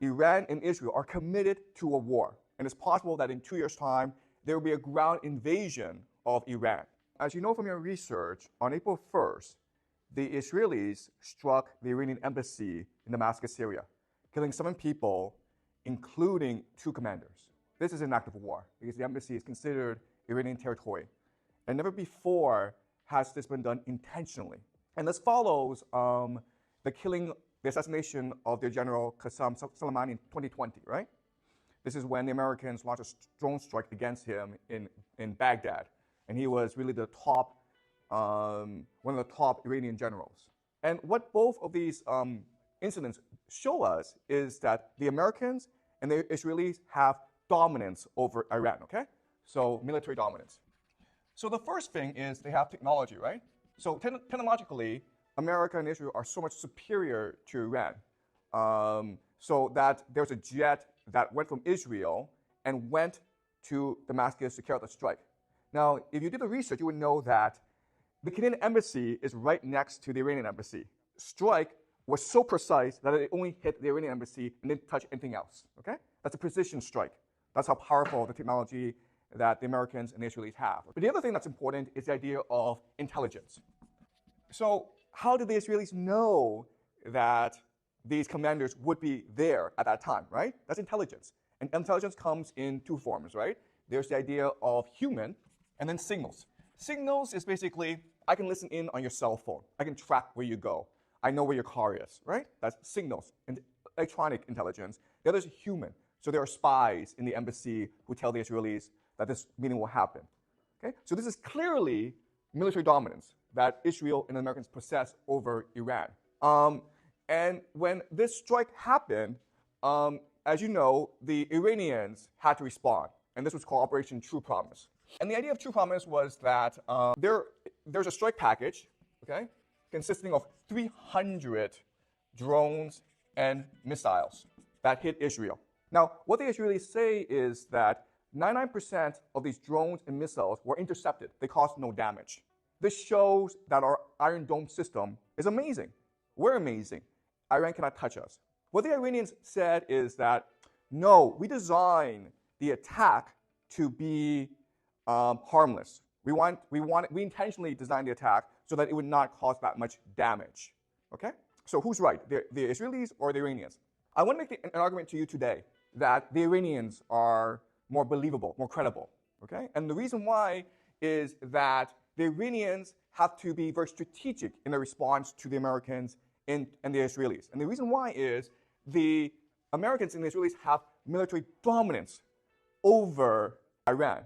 Iran and Israel are committed to a war, and it's possible that in 2 years' time, there will be a ground invasion of Iran. As you know from your research, on April 1st, the Israelis struck the Iranian embassy in Damascus, Syria, killing 7 people, including 2 commanders. This is an act of war because the embassy is considered Iranian territory. And never before has this been done intentionally. And this follows the assassination of their general Qasem Soleimani in 2020, right? This is when the Americans launched a drone strike against him in Baghdad. And he was really the top, one of the top Iranian generals. And what both of these incidents show us is that the Americans and the Israelis have dominance over Iran, okay? So military dominance. So the first thing is they have technology, right? So technologically, America and Israel are so much superior to Iran. So that there's a jet that went from Israel and went to Damascus to carry out the strike. Now, if you did the research, you would know that the Canadian embassy is right next to the Iranian embassy. Strike was so precise that it only hit the Iranian embassy and didn't touch anything else, okay? That's a precision strike. That's how powerful the technology that the Americans and the Israelis have. But the other thing that's important is the idea of intelligence. So how did the Israelis know that these commanders would be there at that time, right? That's intelligence. And intelligence comes in 2 forms, right? There's the idea of human and then signals. Signals is basically, I can listen in on your cell phone. I can track where you go. I know where your car is, right? That's signals and electronic intelligence. The other is human. So there are spies in the embassy who tell the Israelis that this meeting will happen. Okay? So this is clearly military dominance that Israel and the Americans possess over Iran. And when this strike happened, as you know, the Iranians had to respond. And this was called Operation True Promise. And the idea of True Promise was that there's a strike package, okay, consisting of 300 drones and missiles that hit Israel. Now, what the Israelis say is that 99% of these drones and missiles were intercepted. They caused no damage. This shows that our Iron Dome system is amazing. We're amazing. Iran cannot touch us. What the Iranians said is that, no, we designed the attack to be harmless. We intentionally designed the attack so that it would not cause that much damage. Okay? So who's right, the Israelis or the Iranians? I want to make an argument to you today that the Iranians are more believable, more credible. Okay? And the reason why is that the Iranians have to be very strategic in their response to the Americans and the Israelis. And the reason why is the Americans and the Israelis have military dominance over Iran.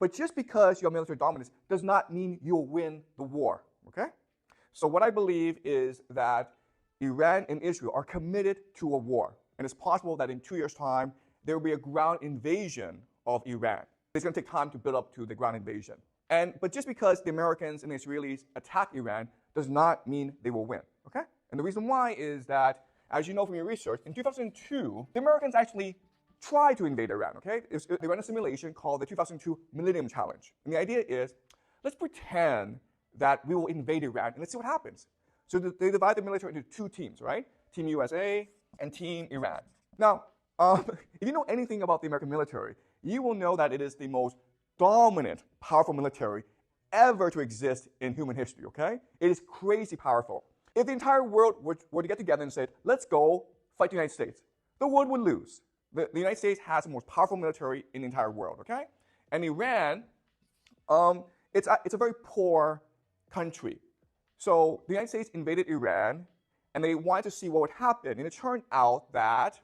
But just because you have military dominance does not mean you'll win the war, okay? So what I believe is that Iran and Israel are committed to a war. And it's possible that in 2 years' time, there will be a ground invasion of Iran. It's going to take time to build up to the ground invasion. But just because the Americans and the Israelis attack Iran does not mean they will win, okay? And the reason why is that, as you know from your research, in 2002, the Americans actually tried to invade Iran, okay? They ran a simulation called the 2002 Millennium Challenge. And the idea is, let's pretend that we will invade Iran and let's see what happens. So they divide the military into 2 teams, right? Team USA and Team Iran. Now, if you know anything about the American military, you will know that it is the most dominant, powerful military ever to exist in human history, okay? It is crazy powerful. If the entire world were to get together and say, let's go fight the United States, the world would lose. The United States has the most powerful military in the entire world, okay? And Iran, it's a very poor country. So the United States invaded Iran, and they wanted to see what would happen. And it turned out that,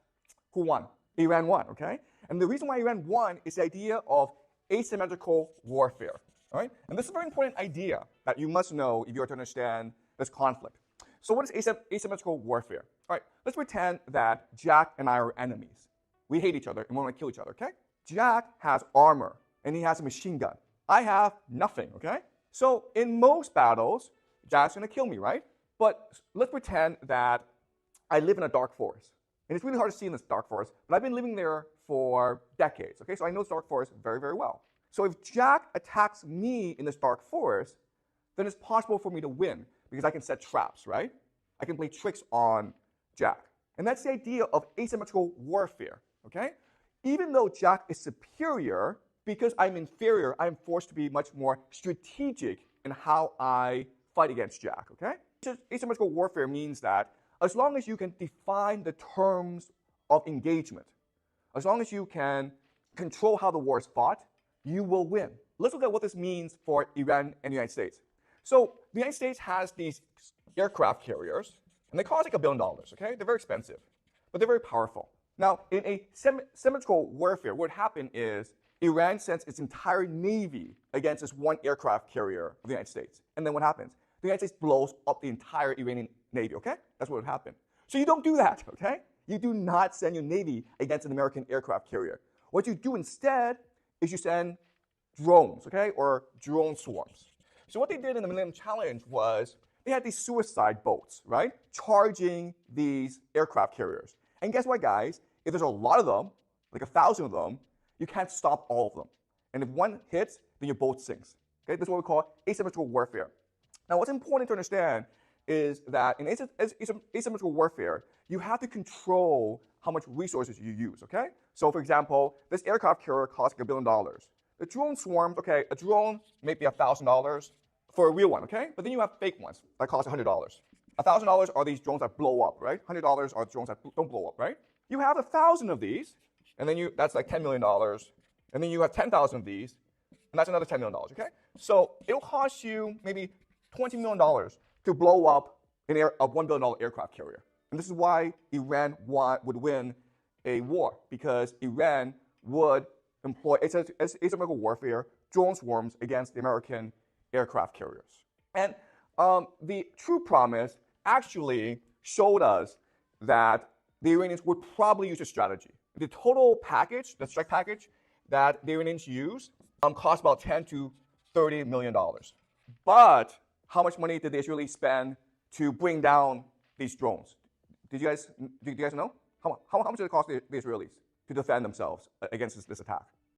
who won? Iran won, okay? And the reason why Iran won is the idea of asymmetrical warfare, all right? And this is a very important idea that you must know if you are to understand this conflict. So what is asymmetrical warfare? All right, let's pretend that Jack and I are enemies. We hate each other and we want to kill each other, okay? Jack has armor and he has a machine gun. I have nothing, okay? So in most battles, Jack's going to kill me, right? But let's pretend that I live in a dark forest. And it's really hard to see in this dark forest, but I've been living there for decades, okay? So I know this dark forest very, very well. So if Jack attacks me in this dark forest, then it's possible for me to win because I can set traps, right? I can play tricks on Jack. And that's the idea of asymmetrical warfare, okay? Even though Jack is superior, because I'm inferior, I'm forced to be much more strategic in how I fight against Jack, okay? Asymmetrical warfare means that as long as you can define the terms of engagement, as long as you can control how the war is fought, you will win. Let's look at what this means for Iran and the United States. So the United States has these aircraft carriers, and they cost like $1 billion, okay? They're very expensive, but they're very powerful. Now, in a symmetrical warfare, what happened is Iran sends its entire navy against this one aircraft carrier of the United States. And then what happens? The United States blows up the entire Iranian navy, okay? That's what would happen. So you don't do that, okay? You do not send your navy against an American aircraft carrier. What you do instead is you send drones, okay, or drone swarms. So what they did in the Millennium Challenge was they had these suicide boats, right, charging these aircraft carriers. And guess what, guys? If there's a lot of them, like 1,000 of them, you can't stop all of them. And if one hits, then your boat sinks. Okay, this is what we call asymmetrical warfare. Now, what's important to understand is that in asymmetrical warfare, you have to control how much resources you use, okay? So, for example, this aircraft carrier costs like $1 billion. The drone swarms, okay, a drone may be $1,000 for a real one, okay? But then you have fake ones that cost $100. $1,000 are these drones that blow up, right? $100 are drones that don't blow up, right? You have 1,000 of these, and then that's like $10 million. And then you have 10,000 of these, and that's another $10 million, okay? So it'll cost you maybe $20 million to blow up a $1 billion aircraft carrier. And this is why Iran would win a war, because Iran would employ asymmetrical warfare, drone swarms against the American aircraft carriers. And the true promise actually showed us that the Iranians would probably use a strategy. The total package, the strike package that the Iranians use, cost about $10 to $30 million. But how much money did the Israelis spend to bring down these drones? Do you guys know? How much did it cost the Israelis to defend themselves against this attack?